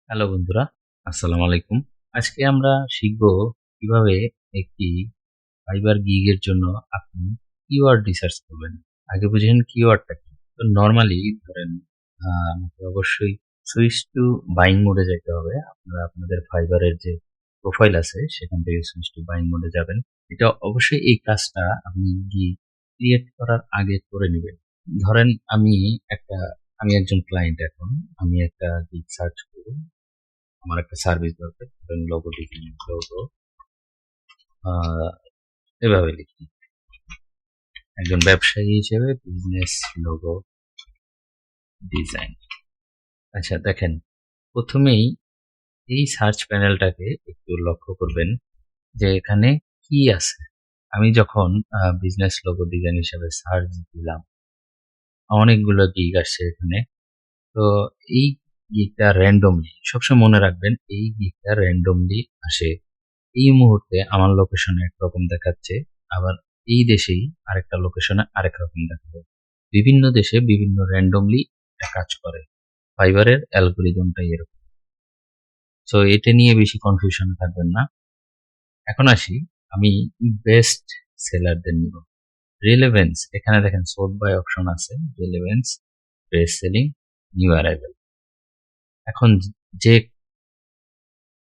Hello বন্ধুরা, আসসালামু আলাইকুম। আজকে আমরা শিখব কিভাবে একটি ফাইবার গিগের জন্য আপনি কিওয়ার্ড রিসার্চ করবেন। আগে বুঝেন কিওয়ার্ডটা কি। তো নরমালি ধরেন আমাকে অবশ্যই সুইচ টু বাইং মোডে যেতে হবে। আপনারা আপনাদের ফাইবারের যে প্রোফাইল আছে সেখান থেকে সুইচ টু বাইং মোডে যাবেন। এটা অবশ্যই এই কাজটা আপনি গিগ ক্রিয়েট করার আগে করে নেবেন। ধরেন একটা আমি একজন ক্লায়েন্ট এখন আমি একটা গিগ সার্চ করব। আমার একটা সার্ভিস দরকার, ধরেন লোগো ডিজাইন লোগো এভাবে লিখি একজন ব্যবসায়ী হিসেবে বিজনেস লোগো ডিজাইন। আচ্ছা দেখেন, প্রথমেই এই সার্চ প্যানেলটাকে একটু লক্ষ্য করবেন যে এখানে কি আছে। আমি যখন বিজনেস লোগো ডিজাইন হিসেবে সার্চ দিলাম অনেকগুলো গিগ আসছে এখানে। তো এই গিগটা র্যান্ডমলি, সবসময় মনে রাখবেন এই গিগটা র্যান্ডমলি আসে। এই মুহূর্তে আমার লোকেশনে একরকম দেখাচ্ছে, আবার এই দেশেই আরেকটা লোকেশনে আরেক রকম দেখাবে। বিভিন্ন দেশে বিভিন্ন র্যান্ডমলি কাজ করে। ফাইবারের অ্যালগোরিদমটাই এরকম। সো এটা নিয়ে বেশি কনফিউশন থাকবেন না। এখন আসি, আমি বেস্ট সেলারদের নিব। রিলেভেন্স, এখানে দেখেন সোর্ট বাই অপশন আছে, relevance, best selling, new arrival. এখন যে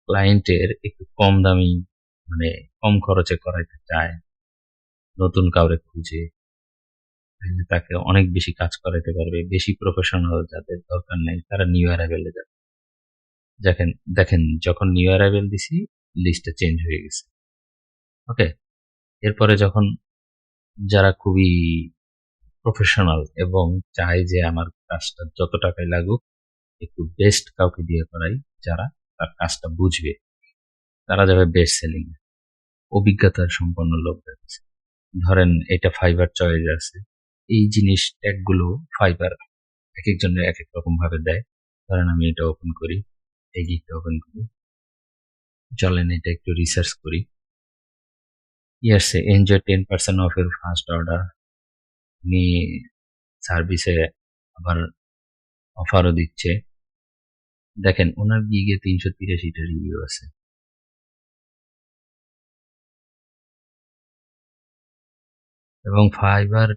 ক্লায়েন্টের একটু কম দামি, মানে কম খরচে করাইতে চায়, নতুন কাউরে খুঁজে তাকে অনেক বেশি কাজ করাইতে পারবে, বেশি প্রফেশনাল যাদের দরকার নেই তারা নিউ অ্যারাইভেলে যাবে। দেখেন দেখেন যখন নিউ অ্যারাইভেল দিছি লিস্টটা চেঞ্জ হয়ে গেছে। ওকে, এরপরে যখন যারা খুবই প্রফেশনাল এবং চায় যে আমার কাজটা যত টাকায় লাগুক একটু বেস্ট কাউকে দিয়ে করাই, যারা তার কাজটা বুঝবে, তারা যাবে বেস্ট সেলিং। অভিজ্ঞতার সম্পন্ন লোকদের কাছে। ধরেন এটা ফাইবার চয়েস আছে, এই জিনিস ট্যাগগুলো ফাইবার এক একজনের এক এক রকম ভাবে দেয়। ধরেন আমি এটা ওপেন করি, এই গিকটা ওপেন করি, চলেন এটা একটু রিসার্চ করি। ইয়ার্সে এনজয় 10% অফ এর ফার্স্ট অর্ডার, উনি সার্ভিসে আবার অফারও দিচ্ছে। দেখেন ওনার গিগে 383টা রিভিউ আছে। এবং ফাইবার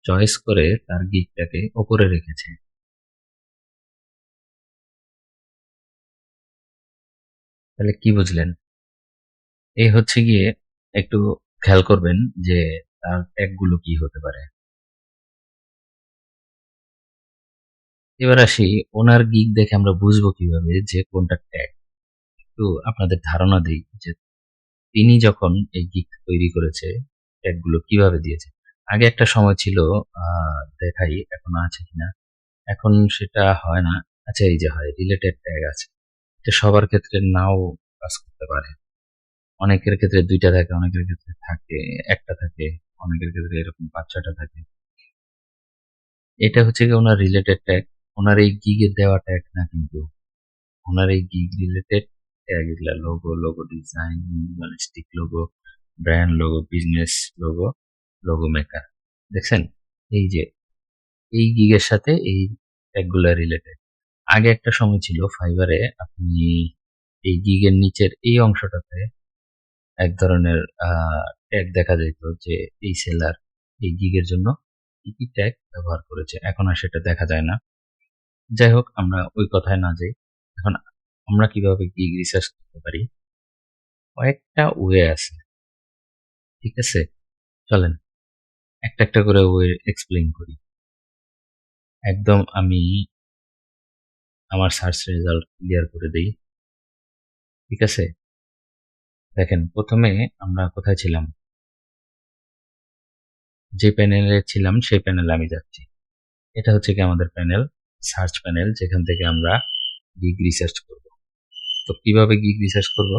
চয়েস করে তার গিগটাকে ওপরে রেখেছে। তাহলে কি বুঝলেন? এই হচ্ছে গিয়ে একটু খেয়াল করবেন যে তার ট্যাগগুলো কি হতে পারে। এবার আসি, ওনার গিগ দেখে আমরা বুঝবো কিভাবে যে কোনটা ট্যাগ। একটু আপনাদের ধারণা দিই যে তিনি যখন এই গিগ তৈরি করেছে ট্যাগগুলো কিভাবে দিয়েছে। আগে একটা সময় ছিল, দেখাই এখন আছে কিনা, এখন সেটা হয় না। আচ্ছা এই যে হয় রিলেটেড ট্যাগ আছে, এটা সবার ক্ষেত্রে নাও কাজ করতে পারে। অনেকের ক্ষেত্রে 2টা থাকে, অনেকের ক্ষেত্রে থাকে একটা থাকে, অনেকের ক্ষেত্রে এরকম 5-6টা থাকে। এটা হচ্ছে কি ওনার রিলেটেড ট্যাগ, ওনার এই গিগে দেওয়া ট্যাগ না কিন্তু। ওনার এই গিগ রিলেটেড ট্যাগ এগুলা logo, logo design, minimalistic logo, brand logo, business logo, logo maker. দেখছেন এই যে এই গিগের সাথে এই ট্যাগগুলা রিলেটেড। আগে একটা সময় ছিল ফাইবারে আপনি এই গিগের নিচের এই অংশটাতে এক ধরনের ট্যাগ দেখা যেত যে এই সেলার এই গিগের জন্য কি কি ট্যাগ ব্যবহার করেছে। এখন আর সেটা দেখা যায় না। যাই হোক, আমরা ওই কথায় না যাই। এখন আমরা কিভাবে গিগ রিসার্চ করতে পারি, কয়েকটা ওয়ে আছে। ঠিক আছে, চলেন একটা একটা করে ওয়ে এক্সপ্লেইন করি। একদম আমি আমার সার্চ রেজাল্ট ক্লিয়ার করে দিই। ঠিক আছে, দেখেন প্রথমে আমরা কোথায় ছিলাম, যে প্যানেলে ছিলাম সেই প্যানেলে আমি যাচ্ছি। এটা হচ্ছে কি আমাদের প্যানেল, সার্চ প্যানেল, যেখান থেকে আমরা গিগ রিসার্চ করব। তো কিভাবে গিগ রিসার্চ করব,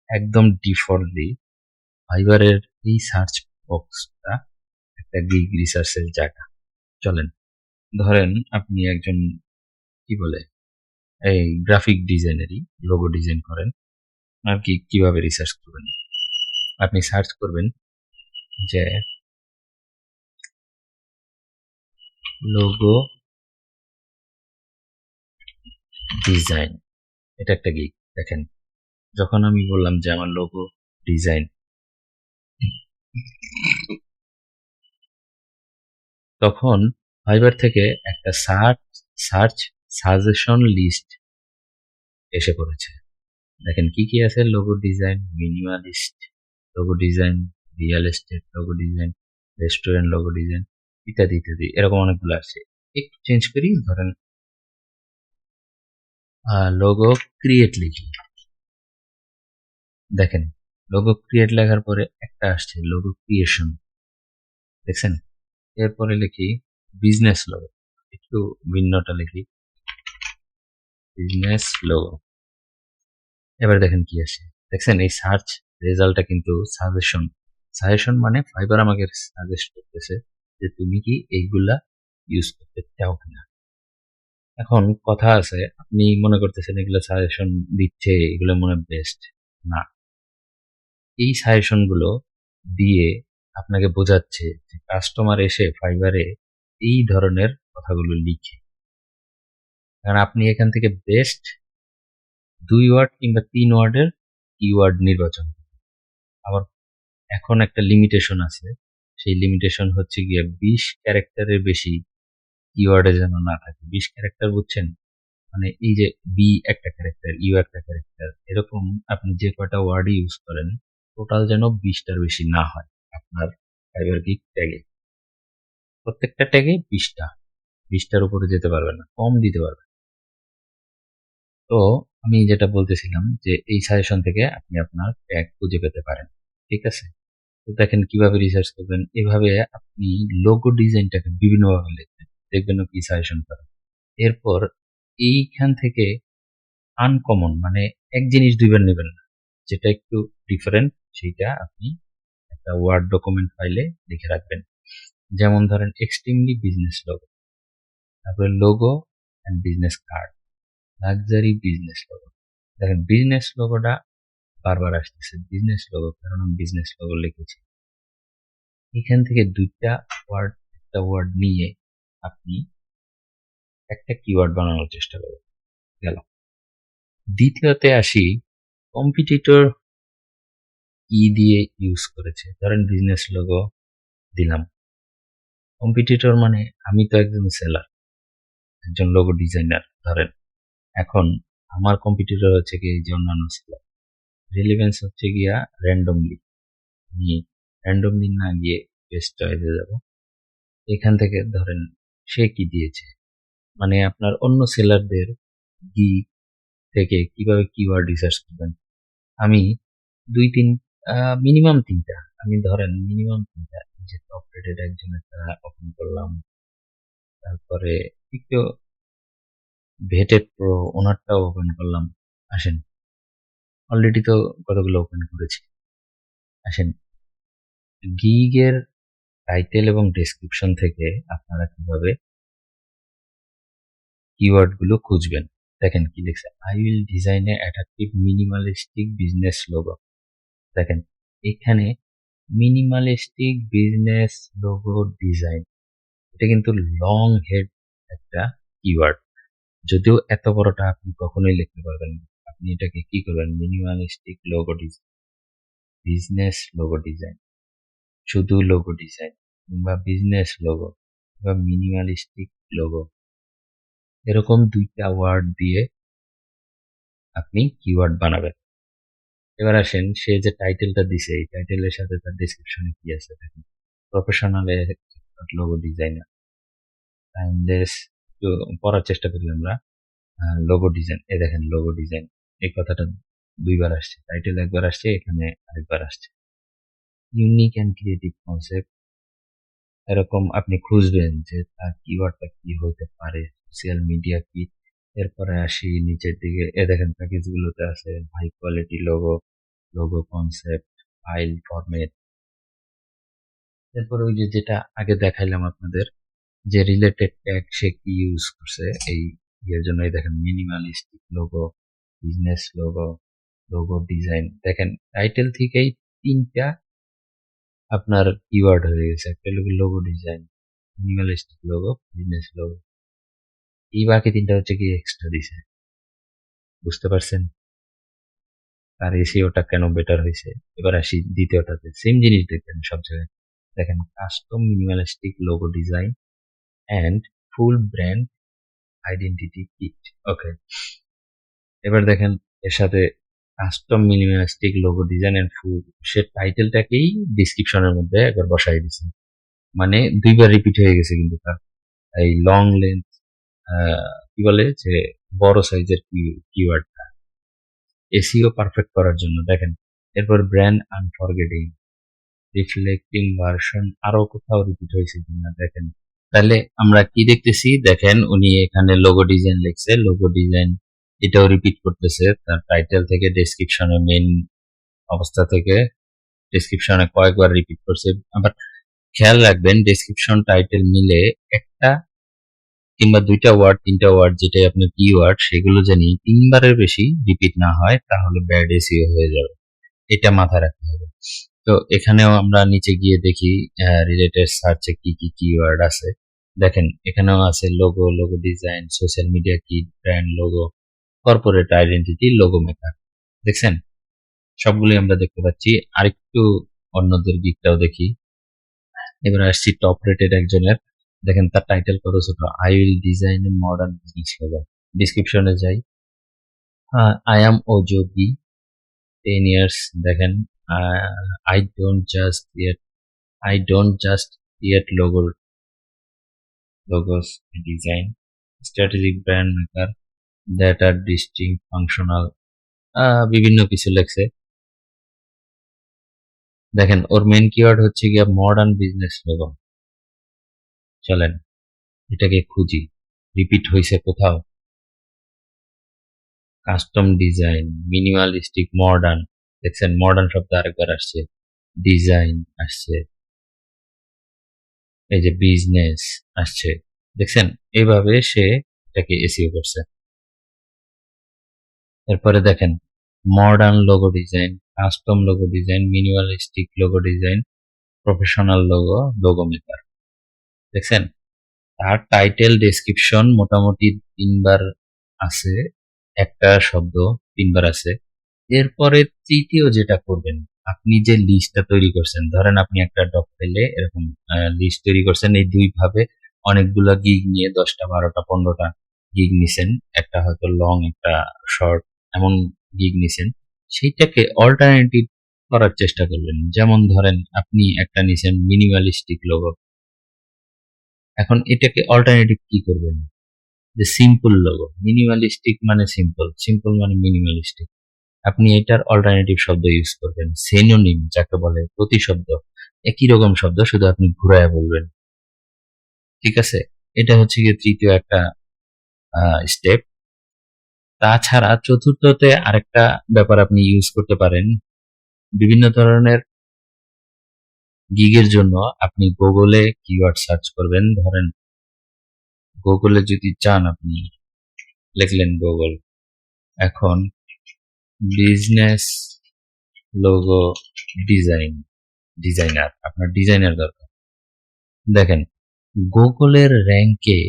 একদম ডিফল্টলি ফাইবারের এই সার্চ বক্সটা একটা গিগ রিসার্চের জায়গা। চলেন ধরেন আপনি একজন কি বলে এই গ্রাফিক ডিজাইনেরই লোগো ডিজাইন করেন, আর কি কিভাবে রিসার্চ করবেন, আপনি সার্চ করবেন যে লোগো ডিজাইন। এটা একটা গিগ। দেখেন, যখন আমি বললাম যে আমার লোগো ডিজাইন, তখন ফাইবার থেকে একটা সার্চ সাজেশন লিস্ট এসে পড়েছে। দেখেন কি কি আছে: logo design, minimalist logo design, real estate logo design, restaurant logo design, ইত্যাদি ইত্যাদি, এরকম অনেকগুলো আছে। একটু চেঞ্জ করি, ধরেন লোগো ক্রিয়েট লিখি। দেখেন, লোগো ক্রিয়েট লেখার পরে একটা আসছে লোগো ক্রিয়েশন, দেখছেন? এরপরে লিখি বিজনেস লোগো, একটু ভিন্নটা লিখি, বিজনেস লোগো। এবার দেখেন কি আসে, দেখছেন? এই সার্চ রেজাল্টটা কিন্তু সাজেশন। সাজেশন মানে ফাইবার আমাকে সাজেস্ট করতেছে যে তুমি কি এইগুলা ইউজ করতে চাও কিনা। এখন কথা আছে, আপনি মনে করতেছেন এগুলো সাজেশন দিচ্ছে, এগুলো মনে বেস্ট না। এই সাজেশন গুলো দিয়ে আপনাকে বোঝাচ্ছে যে কাস্টমার এসে ফাইবারে এই ধরনের কথাগুলো লিখে, কারণ আপনি এখান থেকে বেস্ট 2 ওয়ার্ড কিংবা 3 ওয়ার্ডের কিওয়ার্ড নির্বাচন করুন। আবার এখন একটা লিমিটেশন আছে, সেই লিমিটেশন হচ্ছে গিয়ে 20 ক্যারেক্টারের বেশি কিওয়ার্ডে যেন না থাকে। 20 ক্যারেক্টার বুঝছেন? মানে এই যে বি একটা ক্যারেক্টার, ইউ একটা ক্যারেক্টার, এরকম আপনি যে কয়টা ওয়ার্ড ইউজ করেন টোটাল যেন 20টার বেশি না হয় আপনার ফাইবার গিগ ট্যাগে। প্রত্যেকটা ট্যাগে 20টার উপরে যেতে পারবে না, কম দিতে পারবে। তো আমি যেটা বলতেছিলাম যে এই সাজেশন থেকে আপনি আপনার ট্যাগ খুঁজে পেতে পারেন। ঠিক আছে? তো দেখেন কিভাবে রিসার্চ করবেন। এভাবে আপনি লোগো ডিজাইনটাকে বিভিন্নভাবে লিখবেন, দেখবেন কি সাজেশন পাবেন। এরপর এইখান থেকে আনকমন মানে এক জিনিস দুইবার নেবেন না, যেটা একটু ডিফারেন্ট সেইটা আপনি একটা ওয়ার্ড ডকুমেন্ট ফাইলে লিখে রাখবেন। যেমন ধরেন এক্সট্রিমলি বিজনেস লোগো, তারপরে logo and business card, luxury business logo. দেখেন বিজনেস লোগোটা বারবার আসতেছে, বিজনেস লোগো, কারণ আমি বিজনেস লোগো লিখেছি। এখান থেকে একটা ওয়ার্ড নিয়ে আপনি একটা কিওয়ার্ড বানানোর চেষ্টা করবেন। গেল। দ্বিতীয়তে আসি, কম্পিটিটর কি দিয়ে ইউজ করেছে। ধরেন বিজনেস লোগো দিলাম, কম্পিটিটর মানে আমি তো একজন সেলার, একজন লোগো ডিজাইনার ধরেন। এখন আমার কম্পিটিটর হচ্ছে কি যে অন্যান্য সেলার। রিলেভেন্স হচ্ছে গিয়া র্যান্ডমলি, আমি র্যান্ডমলি না গিয়ে বেস্ট চয়েসে যাব। এখান থেকে ধরেন সে কি দিয়েছে, মানে আপনার অন্য সেলারদের কি থেকে কিভাবে কিওয়ার্ড রিসার্চ করবেন। আমি দুই তিন মিনিমাম তিনটা, আমি ধরেন মিনিমাম তিনটা যে টপ রেটেড একজন একটা ওপেন করলাম, তারপরে একটু ভেটেড প্রো ওনারটাও ওপেন করলাম। আসেন, অলরেডি তো কতগুলো ওপেন করেছি। আসেন, গিগের টাইটেল এবং ডেসক্রিপশন থেকে আপনারা কিভাবে কিওয়ার্ড গুলো খুঁজবেন। দেখেন কি লিখছে, I will design A attractive minimalistic business logo. দেখেন এখানে মিনিমালিস্টিক বিজনেস লোগো ডিজাইন, এটা কিন্তু লং হেড একটা কিওয়ার্ড। যদিও এত বড়টা আপনি কখনোই লিখতে পারবেন না। আপনি এটাকে কি করবেন, minimalistic logo design, business logo design, শুধু লোগো ডিজাইন, কিংবা বিজনেস লোগো বা মিনিমালিস্টিক লোগো, এরকম 2টা ওয়ার্ড দিয়ে আপনি কিওয়ার্ড বানাবেন। এবার আসেন, সে যে টাইটেলটা দিছে এই টাইটেলের সাথে তার ডেসক্রিপশনে কি আছে দেখেন। প্রফেশনাল লোগো ডিজাইনার, টাইমলেস, একটু পড়ার চেষ্টা করি আমরা। লোগো ডিজাইন, এই দেখেন লোগো ডিজাইন, এই কথাটা 2বার আসছে, টাইটেল একবার আসছে, এখানে আরেকবার আসছে। ইউনিক অ্যান্ড ক্রিয়েটিভ কনসেপ্ট, এরকম আপনি খুঁজবেন যে তার কিওয়ার্ডটা কি হইতে পারে, সোশ্যাল মিডিয়া কি। এরপরে আসি নিচের দিকে, এ দেখেন প্যাকেজ গুলোতে আছে high quality logo, logo concept, file format. এরপরে ওই যে যেটা আগে দেখাইলাম আপনাদের, যে রিলেটেড ট্যাগ সে কি ইউজ করছে এই ইয়ের জন্য, এই দেখেন minimalistic logo, business logo, logo design. দেখেন টাইটেল থেকেই 3টা আপনার কিওয়ার্ড হয়ে গেছে, একটা logo design, minimalistic logo, business logo. এই বাকি 3টা হচ্ছে কি এক্সট্রা দিছে। বুঝতে পারছেন? তার এসইওটা কেন বেটার হইছে? এবার আসি দ্বিতীয়টাতে। সেম জিনিস দেখবেন সব জায়গায়। দেখেন custom minimalistic logo design and full brand identity kit. Okay. এবার দেখেন এর সাথে custom minimalistic logo design and full, সে টাইটেলটাকেই ডেসক্রিপশনের মধ্যে একবার বসাই দিছে। মানে ২ বার রিপিট হয়ে গেছে কিন্তু তার এই লং লেন্থ কি বলে যে বড় সাইজের কিওয়ার্ডটা এসইও পারফেক্ট করার জন্য দেখেন। এরপর ব্র্যান্ড আনফরগেটিং, রিফ্লেক্টিং ভার্সন আরো কোথাও রিপিট হয়েছে কিনা দেখেন। তাহলে আমরা কি দেখতেছি দেখেন, উনি এখানে লোগো ডিজাইন লিখছে, লোগো ডিজাইন এটাও রিপিট করতেছে তার টাইটেল থেকে ডেসক্রিপশনে, মেইন অবস্থা থেকে ডেসক্রিপশনে কয়েকবার রিপিট করছে। আবার খেয়াল রাখবেন ডেসক্রিপশন টাইটেল মিলে একটা কিংবা ২টা ওয়ার্ড ৩টা ওয়ার্ড যেটাই আপনার কিওয়ার্ড সেগুলো জানি ৩ বারের বেশি রিপিট না হয় তাহলে ব্যাড এসইও হয়ে যাবে। এটা মাথায় রাখতে হবে। তো এখানেও আমরা নিচে গিয়ে দেখি রিলেটেড সার্চে কি কি কিওয়ার্ড আছে। দেখেন এখানেও আছে logo, logo design, social media kit, brand logo, corporate identity, logo maker. দেখছেন সবগুলোই আমরা দেখতে পাচ্ছি। আরেকটু অন্যদের দিকটাও দেখি। এবার আসছি টপ রেটেড একজনের। দেখেন তার টাইটেল কত ছোট, I will design a modern business logo. ডিসক্রিপশনে যাই, আই এম ও যোগী 10 ইয়ার্স। দেখেন I don't just yet I don't just create logos design, strategic brand maker that are distinct, functional, বিভিন্ন কিছু লেখছে। দেখেন ওর মেন কিওয়ার্ড হচ্ছে গিয়া মডার্ন বিজনেস লোগো। চলেন এটাকে খুঁজি, রিপিট হয়েছে কোথাও। Custom design, minimalistic, modern. দেখছেন মডার্ন শব্দ আরেকবার আসছে, ডিজাইন আসছে, এই যে বিজনেস আসছে। দেখছেন এইভাবে সে এটাকে এসইও করছে। এরপরে দেখেন modern logo design, custom logo design, minimalistic logo design, professional logo, logo maker. দেখছেন তার টাইটেল ডেসক্রিপশন মোটামুটি ৩ বার আছে, একটা শব্দ ৩ বার আছে। এরপরে তৃতীয় যেটা করবেন, আপনি যে লিস্টটা তৈরি করছেন, ধরেন আপনি একটা ডক ফাইলে এরকম লিস্ট তৈরি করছেন, এই ২ ভাবে অনেকগুলা গিগ নিয়ে ১০টা ১২টা ১৫টা গিগ নিছেন, একটা হয়তো লং একটা শর্ট এমন গিগ নিছেন, সেইটাকে অল্টারনেটিভ করার চেষ্টা করবেন। যেমন ধরেন আপনি একটা নিছেন মিনিমালিস্টিক লোগো, এখন এটাকে অল্টারনেটিভ কি করবেন, যে সিম্পল লোগো। মিনিমালিস্টিক মানে সিম্পল, সিম্পল মানে মিনিমালিস্টিক। আপনি এটার অল্টারনেটিভ শব্দ ইউজ করবেন, সিনোনিম যাকে বলে, প্রতিশব্দ, একই রকম শব্দ শুধু আপনি ঘুরায় বলবেন। ঠিক আছে, এটা হচ্ছে গিয়ে তৃতীয় একটা স্টেপ। তাছাড়া চতুর্থতে আরেকটা ব্যাপার আপনি ইউজ করতে পারেন, বিভিন্ন ধরনের গিগের জন্য আপনি গুগলে কিওয়ার্ড সার্চ করবেন। ধরেন গুগলে যদি চান, আপনি লিখলেন গুগল, এখন বিজনেস লোগো ডিজাইনার, আপনার ডিজাইনার দরকার। দেখেন গুগলের র্যাঙ্কে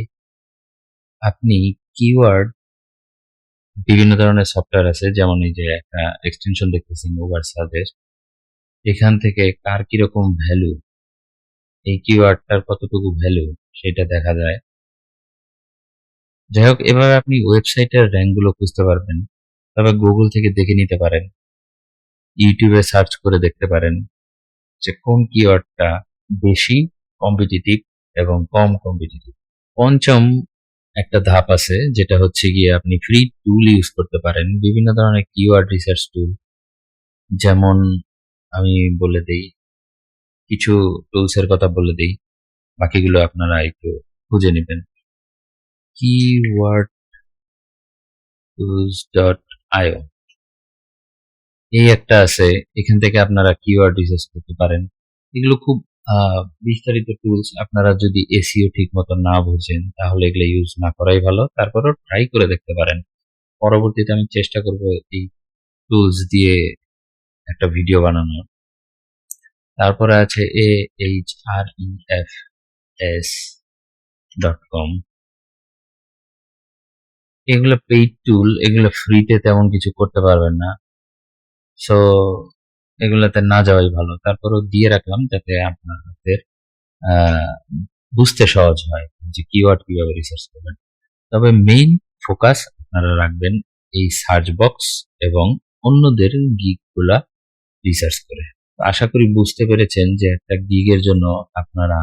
আপনি কিওয়ার্ড, বিভিন্ন ধরনের সফটওয়্যার আছে, যেমন এই যে একটা এক্সটেনশন দেখতেছেন ওভার সাজেস্ট, এখান থেকে কার কিরকম ভ্যালু, এই কিওয়ার্ডটার কতটুকু ভ্যালু সেটা দেখা যায়। যাই হোক, এভাবে আপনি ওয়েবসাইটের র্যাঙ্কগুলো খুঁজতে পারবেন। তবে গুগল থেকে দেখে নিতে পারেন, ইউটিউবে সার্চ করে দেখতে পারেন যে কোন কিওয়ার্ডটা বেশি কম্পিটিটিভ এবং কম কম্পিটিটিভ। পঞ্চম একটা ধাপ আছে, যেটা হচ্ছে গিয়ে আপনি ফ্রি টুল ইউজ করতে পারেন, বিভিন্ন ধরনের কিওয়ার্ড রিসার্চ টুল। যেমন আমি বলে দেই, কিছু টুলসের কথা বলে দেই, বাকিগুলো আপনারা একটু খুঁজে নেবেন। কিওয়ার্ড টুলস ডট আইও এই একটা আছে, এখান থেকে আপনারা কিওয়ার্ড রিসার্চ করতে পারেন। এগুলো খুব বিস্তারিত টুলস। আপনারা যদি এসইও ঠিক মতো না বুঝেন তাহলে এগুলো ইউজ না করাই ভালো, তারপরও ট্রাই করে দেখতে পারেন। পরবর্তীতে আমি চেষ্টা করব এই টুলস দিয়ে একটা ভিডিও বানানো। তারপরে আছে ahrefs.com, এগুলো পেইড টুল, এগুলো ফ্রিতে তেমন কিছু করতে পারবেন না। সো এগুলাতে না যাওয়াই ভালো। তারপরেও দিয়ে রাখলাম যাতে আপনাদের আহ, বুঝতে সহজ হয় যে কিওয়ার্ড কিভাবে রিসার্চ করবেন। তবে মেইন ফোকাস আপনারা রাখবেন এই সার্চ বক্স এবং অন্যদের গিগ গুলা রিসার্চ করে। তো আশা করি বুঝতে পেরেছেন যে একটা গিগের জন্য আপনারা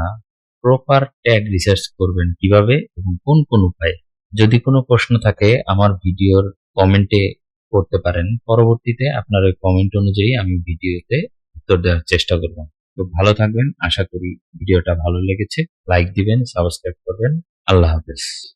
প্রপার ট্যাগ রিসার্চ করবেন কিভাবে এবং কোন কোন উপায়ে। যদি কোনো প্রশ্ন থাকে আমার ভিডিওর কমেন্টে করতে পারেন, পরবর্তীতে আপনার ওই কমেন্ট অনুযায়ী আমি ভিডিওতে উত্তর দেওয়ার চেষ্টা করব। তো ভালো থাকবেন, আশা করি ভিডিওটা ভালো লেগেছে। লাইক দিবেন, সাবস্ক্রাইব করবেন। আল্লাহ হাফেজ।